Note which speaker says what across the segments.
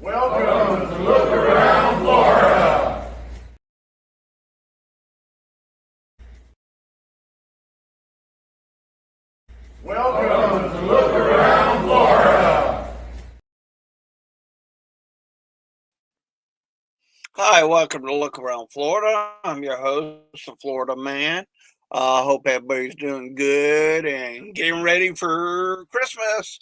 Speaker 1: Welcome to Look Around Florida. Welcome to Look Around Florida.
Speaker 2: Hi, welcome to Look Around Florida. I'm your host, the Florida Man. Hope everybody's doing good and getting ready for Christmas.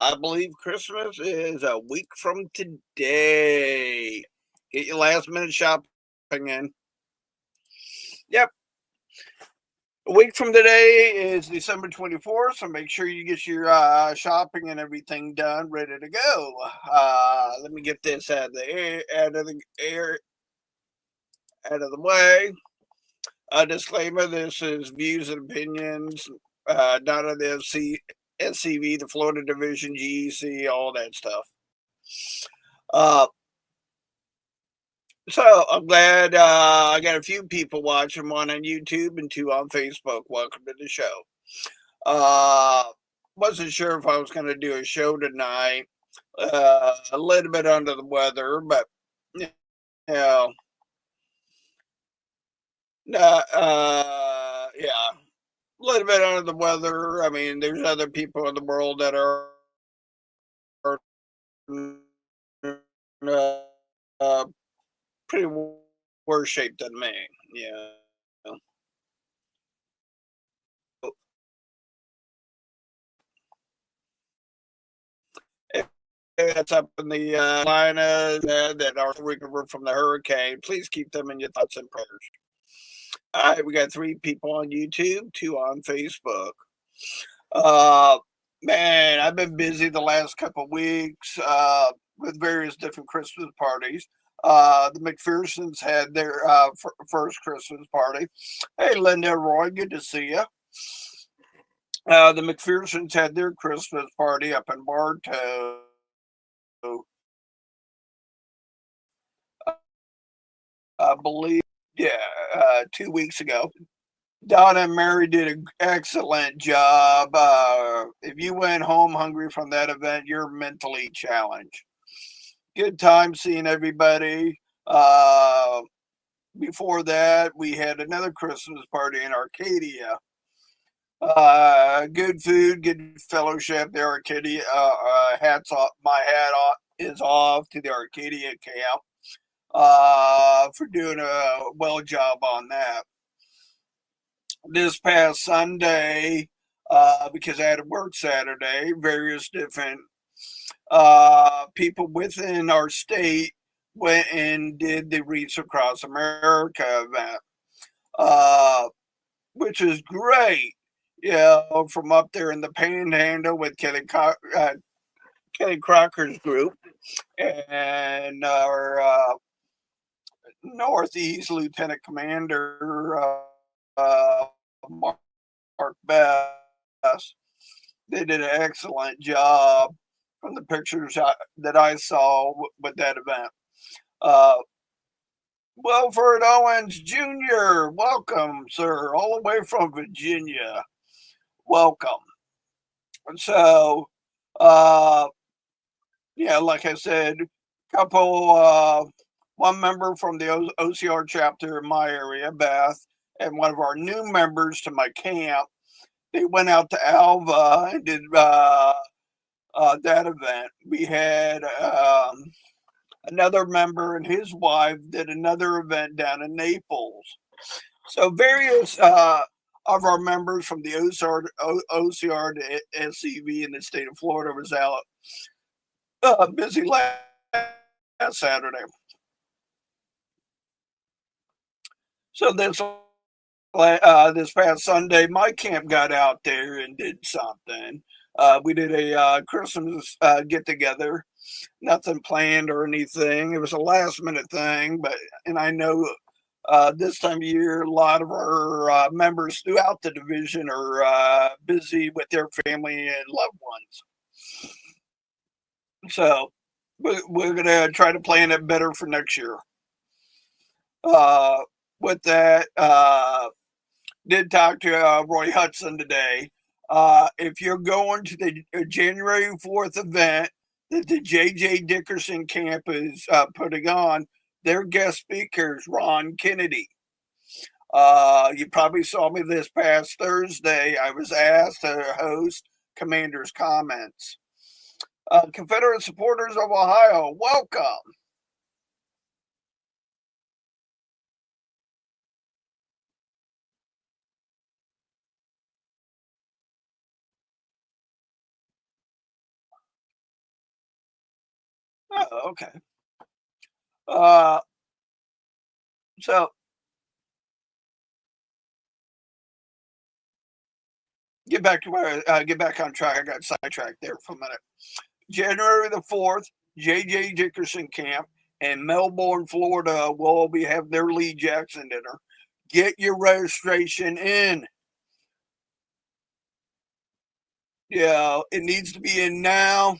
Speaker 2: I believe Christmas is a week from today. Get your last minute shopping in. Yep, a week from today is December 24th, so make sure you get your shopping and everything done, ready to go. Let me get this out of the way. A disclaimer: this is views and opinions, not of the SCV, the Florida Division, GEC, all that stuff. Uh, so I'm glad I got a few people watching, one on YouTube and two on Facebook. Welcome to the show. Uh, wasn't sure if I was going to do a show tonight. A little bit under the weather, but you know, yeah, a little bit under the weather. I mean, there's other people in the world that are uh, pretty worse shape than me. Yeah. That's up in the Carolinas that are recovering from the hurricane. Please keep them in your thoughts and prayers. All right, we got three people on YouTube, two on Facebook. Uh, Man, I've been busy the last couple of weeks with various different Christmas parties. The McPhersons had their first Christmas party. Hey, Linda, Roy, good to see you. The McPhersons had their Christmas party up in Bartow. I believe, yeah, 2 weeks ago. Donna and Mary did an excellent job. If you went home hungry from that event, you're mentally challenged. Good time seeing everybody. Before that, we had another Christmas party in Arcadia. Good food, good fellowship. The Arcadia hats off. My hat off, is off to the Arcadia camp for doing a well job on that. This past Sunday, because I had to work Saturday, various different people within our state went and did the Wreaths Across America event, uh, which is great. You know, from up there in the Panhandle with Kelly Crocker's group and our Northeast Lieutenant Commander Mark Bass. They did an excellent job from the pictures that I saw with that event. Uh, Wilford Owens Jr., welcome, sir, all the way from Virginia. Welcome. So, uh, yeah, like I said, couple, one member from the OCR chapter in my area, Beth, and one of our new members to my camp. They went out to Alva and did that event. We had another member and his wife did another event down in Naples. So various of our members from the OCR to SCV in the state of Florida was out busy last Saturday. So this past Sunday, my camp got out there and did something. We did a Christmas get together. Nothing planned or anything. It was a last minute thing, and I know this time of year, a lot of our members throughout the division are busy with their family and loved ones. So we're going to try to plan it better for next year. Uh, with that, did talk to Roy Hudson today. If you're going to the January 4th event, that the J.J. Dickerson camp is putting on. Their guest speakers, Ron Kennedy. You probably saw me this past Thursday. I was asked to host Commander's Comments. Confederate supporters of Ohio, welcome. Oh, okay. So get back to where get back on track. I got sidetracked there for a minute. January the 4th, J.J. Dickerson camp in Melbourne, Florida will be have their Lee Jackson dinner. Get your registration in. Yeah, it needs to be in now.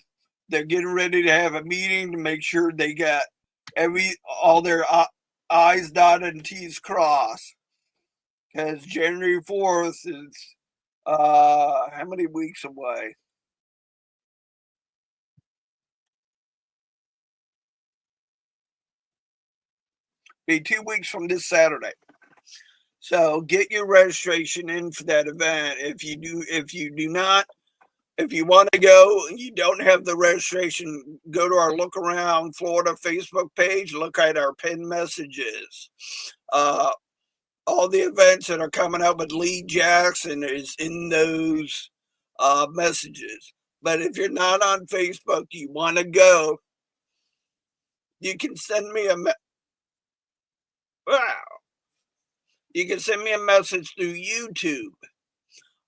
Speaker 2: They're getting ready to have a meeting to make sure they got all their I's dotted and T's crossed. Because January 4th is how many weeks away? Be 2 weeks from this Saturday. So get your registration in for that event. If you want to go and you don't have the registration, go to our Look Around Florida Facebook page, look at our pinned messages. All the events that are coming up with Lee Jackson is in those messages. But if you're not on Facebook, you want to go, you can send me you can send me a message through YouTube.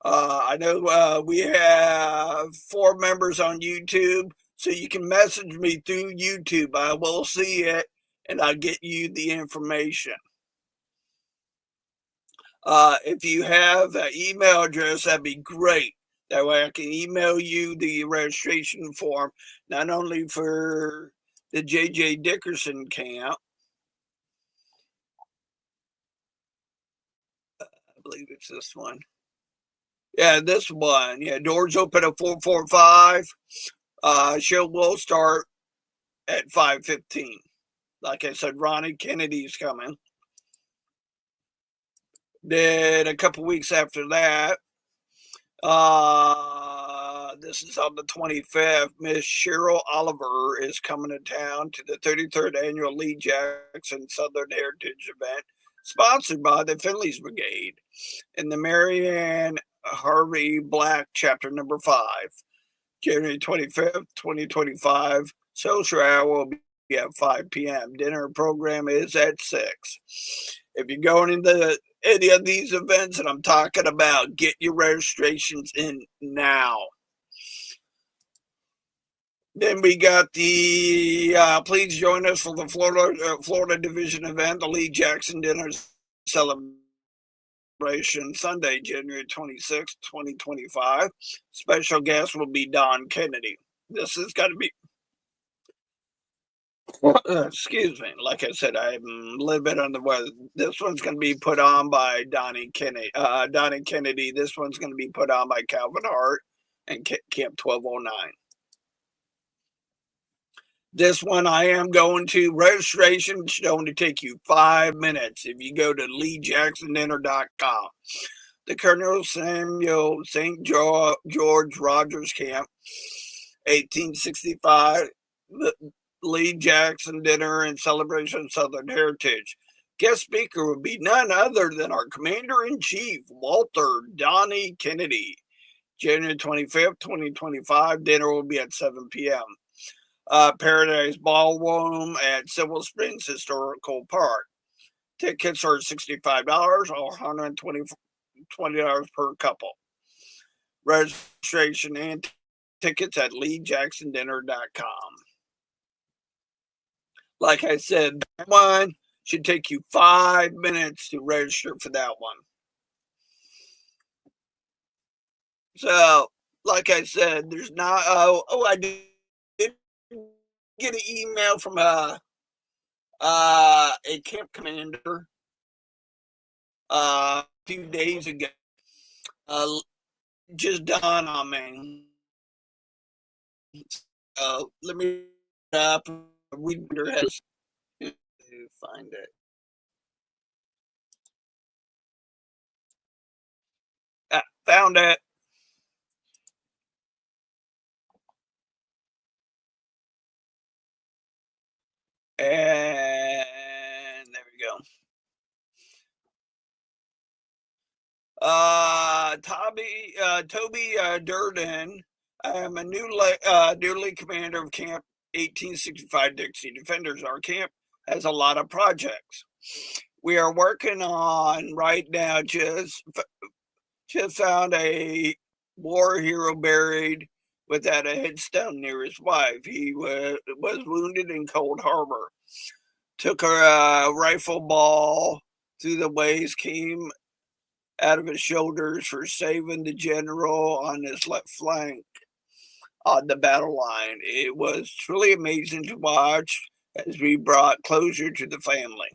Speaker 2: I know we have 4 members on YouTube, so you can message me through YouTube. I will see it, and I'll get you the information. If you have an email address, that'd be great. That way I can email you the registration form, not only for the J.J. Dickerson camp. I believe it's this one. Yeah, this one. Yeah, doors open at 4:45. Show will start at 5:15. Like I said, Ronnie Kennedy's coming. Then a couple weeks after that, this is on the 25th, Miss Cheryl Oliver is coming to town to the 33rd annual Lee Jackson Southern Heritage event, sponsored by the Finley's Brigade and the Marianne Harvey Black Chapter Number 5. January 25th, 2025. Social hour will be at 5 p.m. Dinner program is at 6. If you're going into any of these events that I'm talking about, get your registrations in now. Then we got the please join us for the Florida Division event, the Lee Jackson Dinner Celebration, Sunday, January 26, 2025. Special guest will be Don Kennedy. This is going to be, excuse me, like I said, I'm a little bit on the weather. This one's going to be put on by Donnie Kennedy. This one's going to be put on by Calvin Hart and Camp 1209. This one I am going to, registration should only take you 5 minutes if you go to leejacksondinner.com. The Colonel Samuel St. George Rogers Camp, 1865, Lee Jackson Dinner in celebration of Southern Heritage. Guest speaker would be none other than our Commander-in-Chief, Walter Donnie Kennedy. January 25th, 2025, dinner will be at 7 p.m. Paradise Ballroom at Silver Springs Historical Park. Tickets are $65 or $120 per couple. Registration and tickets at leejacksondinner.com. Like I said, that one should take you 5 minutes to register for that one. So, like I said, there's not. I did get an email from a camp commander a few days ago. Just dawned on me. Let me up. Reader has to find it. Found it. And there we go. Toby Durden. I'm a newly commander of Camp 1865 Dixie Defenders. Our camp has a lot of projects. We are working on right now. Just found a war hero buried without a headstone near his wife. He was wounded in Cold Harbor. Took a rifle ball through the waist, came out of his shoulders for saving the general on his left flank on the battle line. It was truly amazing to watch as we brought closure to the family.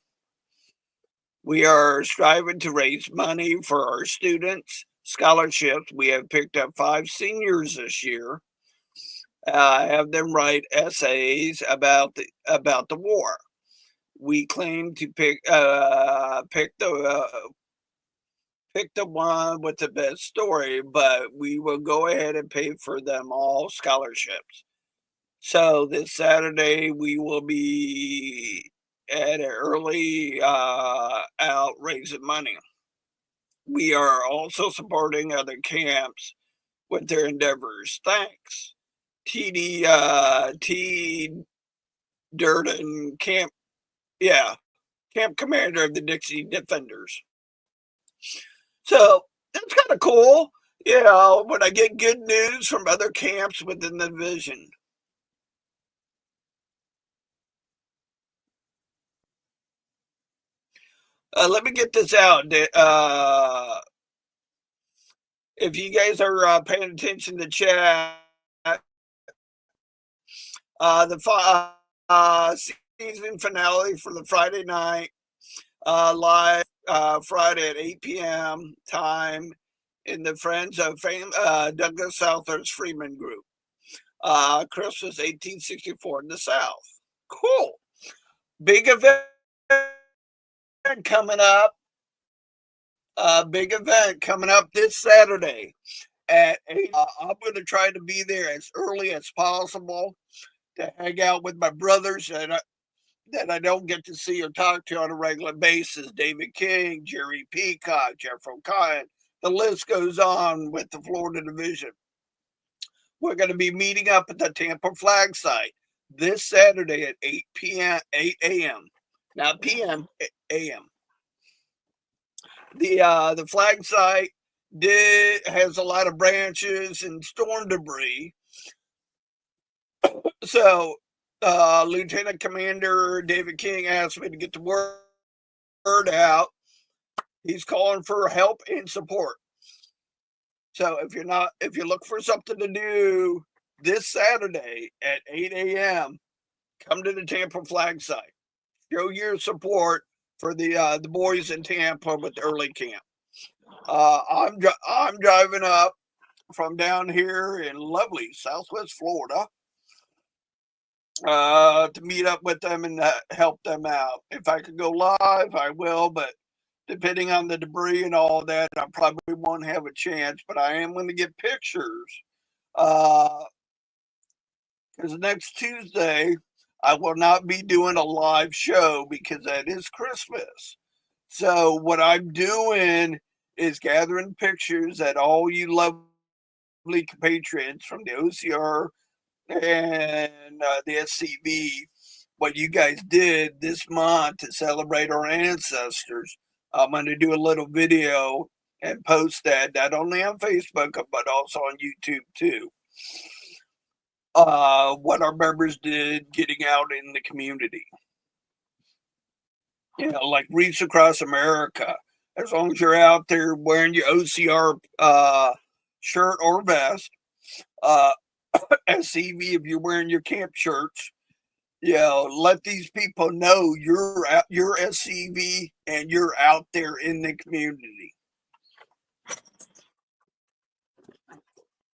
Speaker 2: We are striving to raise money for our students, scholarships. We have picked up 5 seniors this year. Have them write essays about the war. We claim to pick the one with the best story, but we will go ahead and pay for them all scholarships. So this Saturday we will be at an early out raising money. We are also supporting other camps with their endeavors. Thanks. T. Durden, camp commander of the Dixie Defenders. So that's kind of cool, when I get good news from other camps within the division. Let me get this out. If you guys are paying attention to chat, the season finale for the Friday night live Friday at 8 p.m. time in the Friends of Douglas Southern's Freeman Group. Christmas 1864 in the South. Cool. Big event coming up. Big event coming up this Saturday at 8. I'm going to try to be there as early as possible to hang out with my brothers that I don't get to see or talk to on a regular basis. David King, Jerry Peacock, Jeff O'Connor. The list goes on with the Florida Division. We're going to be meeting up at the Tampa Flag Site this Saturday at 8 a.m. Not p.m., a.m. The flag site has a lot of branches and storm debris. So Lieutenant Commander David King asked me to get the word out. He's calling for help and support. So if you look for something to do this Saturday at 8 a.m., come to the Tampa Flag Site. Show your support for the boys in Tampa with the early camp. I'm driving up from down here in lovely Southwest Florida to meet up with them and help them out. If I could go live, I will, but depending on the debris and all that, I probably won't have a chance. But I am going to get pictures because next Tuesday I will not be doing a live show because that is Christmas. So what I'm doing is gathering pictures that all you lovely compatriots from the OCR and the SCV, what you guys did this month to celebrate our ancestors. I'm going to do a little video and post that not only on Facebook but also on YouTube too. What our members did getting out in the community. Like Reefs Across America. As long as you're out there wearing your OCR shirt or vest, SCV if you're wearing your camp shirts, let these people know you're SCV and you're out there in the community.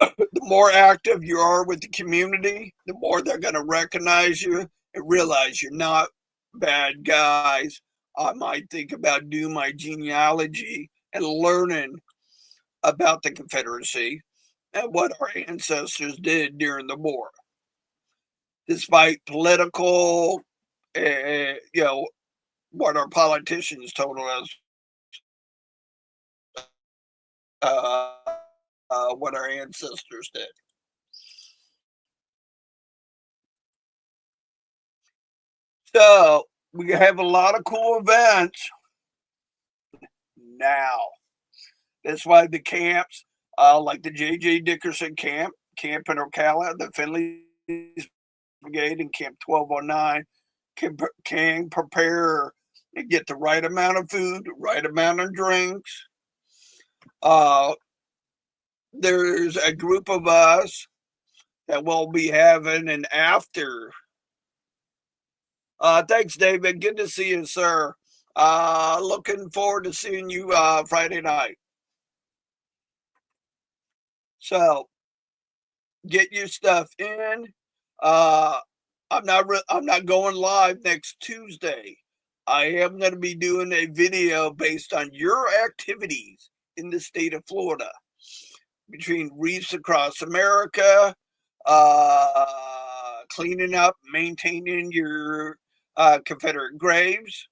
Speaker 2: The more active you are with the community, the more they're going to recognize you and realize you're not bad guys. I might think about doing my genealogy and learning about the Confederacy and what our ancestors did during the war. Despite political, what our politicians told us, uh, what our ancestors did. So we have a lot of cool events now. That's why the camps, like the J.J. Dickerson camp, Camp in Ocala, the Finley Brigade, and Camp 1209 can prepare and get the right amount of food, right amount of drinks. There's a group of us that will be having an after. Thanks, David. Good to see you, sir. Looking forward to seeing you Friday night. So get your stuff in. I'm not going live next Tuesday. I am going to be doing a video based on your activities in the state of Florida, between Reefs Across America, cleaning up, maintaining your Confederate graves.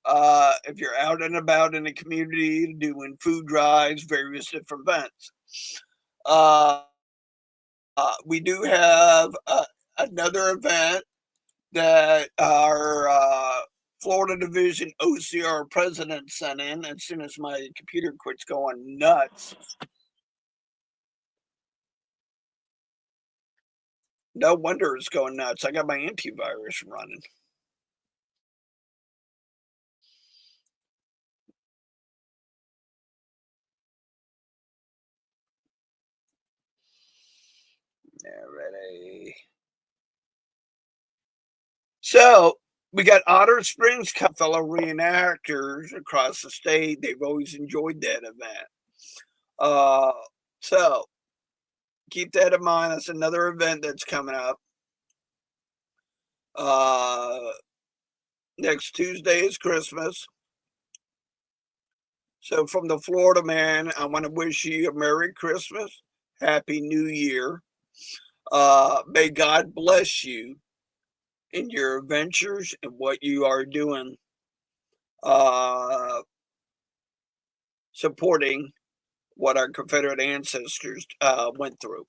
Speaker 2: If you're out and about in the community doing food drives, various different events. We do have another event that our Florida Division OCR president sent in as soon as my computer quits going nuts. No wonder it's going nuts. I got my antivirus running. Alrighty. So we got Otter Springs, fellow reenactors across the state. They've always enjoyed that event. So keep that in mind. That's another event that's coming up. Next Tuesday is Christmas. So from the Florida man, I want to wish you a Merry Christmas, Happy New Year. May God bless you in your adventures and what you are doing, supporting what our Confederate ancestors went through.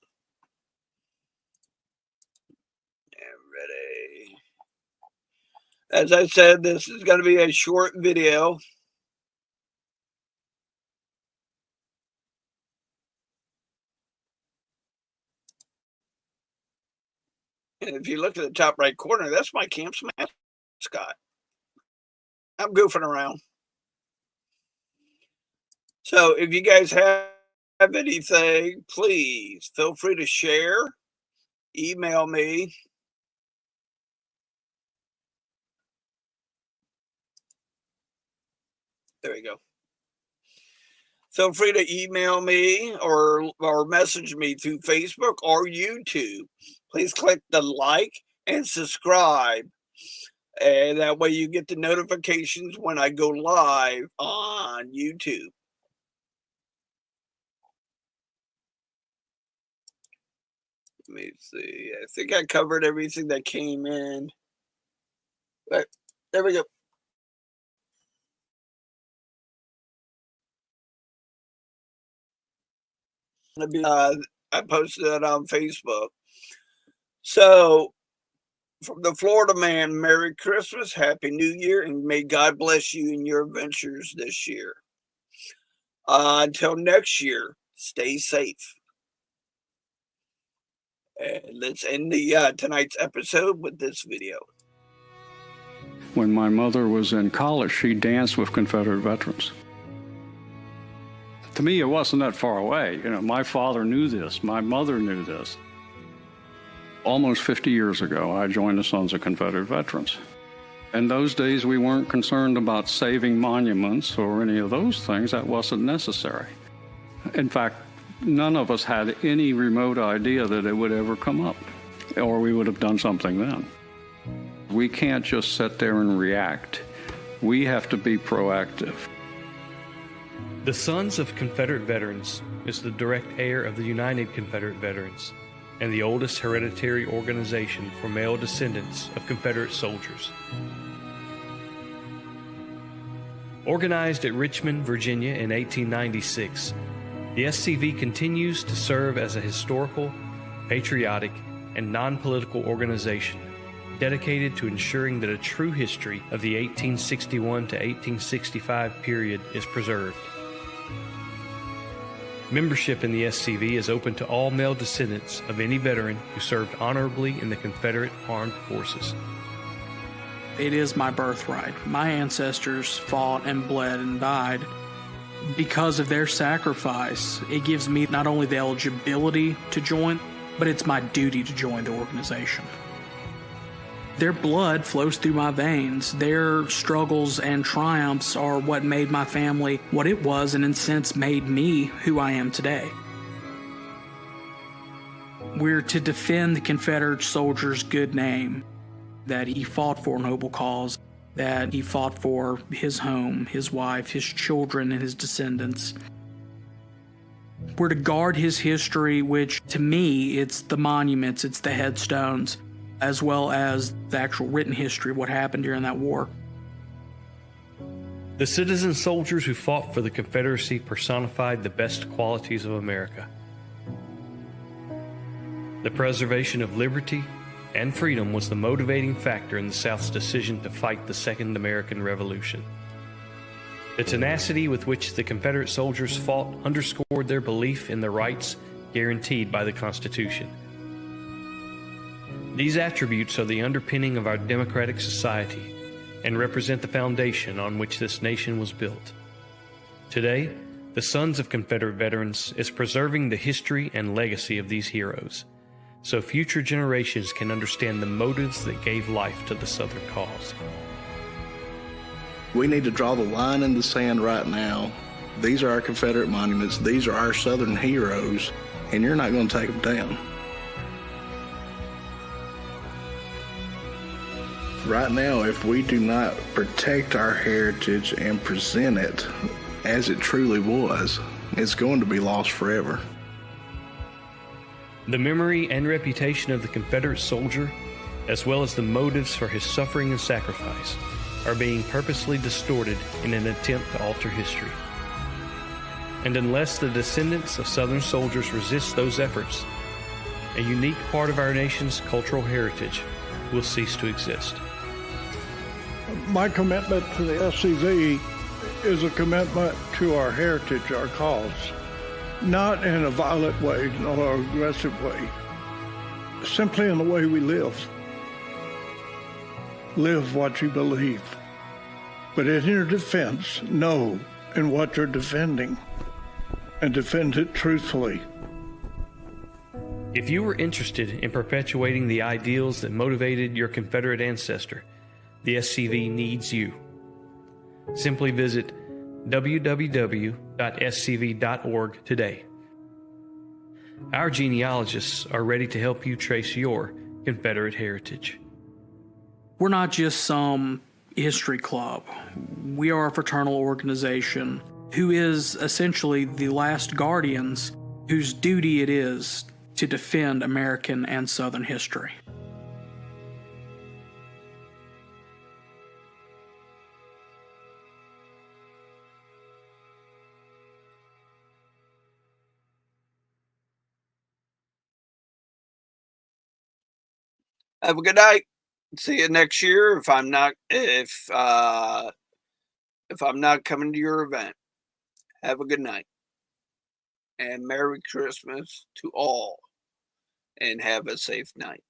Speaker 2: Ready. As I said, this is going to be a short video. And if you look at the top right corner, that's my camp's mascot. I'm goofing around. So if you guys have anything, please feel free to share, email me. There we go. Feel free to email me or message me through Facebook or YouTube. Please click the like and subscribe. And that way you get the notifications when I go live on YouTube. Let me see. I think I covered everything that came in. But there we go. I posted that on Facebook. So, from the Florida man, Merry Christmas, Happy New Year, and may God bless you in your adventures this year. Until next year, stay safe. And let's end the tonight's episode with this video.
Speaker 3: When my mother was in college, she danced with Confederate veterans. To me, it wasn't that far away. You know, my father knew this. My mother knew this. Almost 50 years ago, I joined the Sons of Confederate Veterans. In those days, we weren't concerned about saving monuments or any of those things. That wasn't necessary. In fact, none of us had any remote idea that it would ever come up, or we would have done something then. We can't just sit there and react. We have to be proactive.
Speaker 4: The Sons of Confederate Veterans is the direct heir of the United Confederate Veterans and the oldest hereditary organization for male descendants of Confederate soldiers. Organized at Richmond, Virginia in 1896, the SCV continues to serve as a historical, patriotic, and non-political organization dedicated to ensuring that a true history of the 1861 to 1865 period is preserved. Membership in the SCV is open to all male descendants of any veteran who served honorably in the Confederate Armed Forces.
Speaker 5: It is my birthright. My ancestors fought and bled and died. Because of their sacrifice, it gives me not only the eligibility to join, but it's my duty to join the organization. Their blood flows through my veins. Their struggles and triumphs are what made my family what it was, and in a sense made me who I am today. We're to defend the Confederate soldier's good name, that he fought for a noble cause, that he fought for his home, his wife, his children, and his descendants. We're to guard his history, which to me, it's the monuments, it's the headstones, as well as the actual written history of what happened during that war.
Speaker 4: The citizen soldiers who fought for the Confederacy personified the best qualities of America. The preservation of liberty and freedom was the motivating factor in the South's decision to fight the Second American Revolution. The tenacity with which the Confederate soldiers fought underscored their belief in the rights guaranteed by the Constitution. These attributes are the underpinning of our democratic society and represent the foundation on which this nation was built. Today, the Sons of Confederate Veterans is preserving the history and legacy of these heroes, so future generations can understand the motives that gave life to the Southern cause.
Speaker 6: We need to draw the line in the sand right now. These are our Confederate monuments. These are our Southern heroes, and you're not going to take them down. Right now, if we do not protect our heritage and present it as it truly was, it's going to be lost forever.
Speaker 4: The memory and reputation of the Confederate soldier, as well as the motives for his suffering and sacrifice, are being purposely distorted in an attempt to alter history. And unless the descendants of Southern soldiers resist those efforts, a unique part of our nation's cultural heritage will cease to exist.
Speaker 7: My commitment to the SCV is a commitment to our heritage, our cause, not in a violent way nor an aggressive way, simply in the way we live. Live what you believe, but in your defense, know in what you're defending and defend it truthfully.
Speaker 4: If you were interested in perpetuating the ideals that motivated your Confederate ancestor, the SCV needs you. Simply visit www.scv.org today. Our genealogists are ready to help you trace your Confederate heritage.
Speaker 5: We're not just some history club. We are a fraternal organization who is essentially the last guardians whose duty it is to defend American and Southern history.
Speaker 2: Have a good night. See you next year if I'm not coming to your event. Have a good night. And Merry Christmas to all. And have a safe night.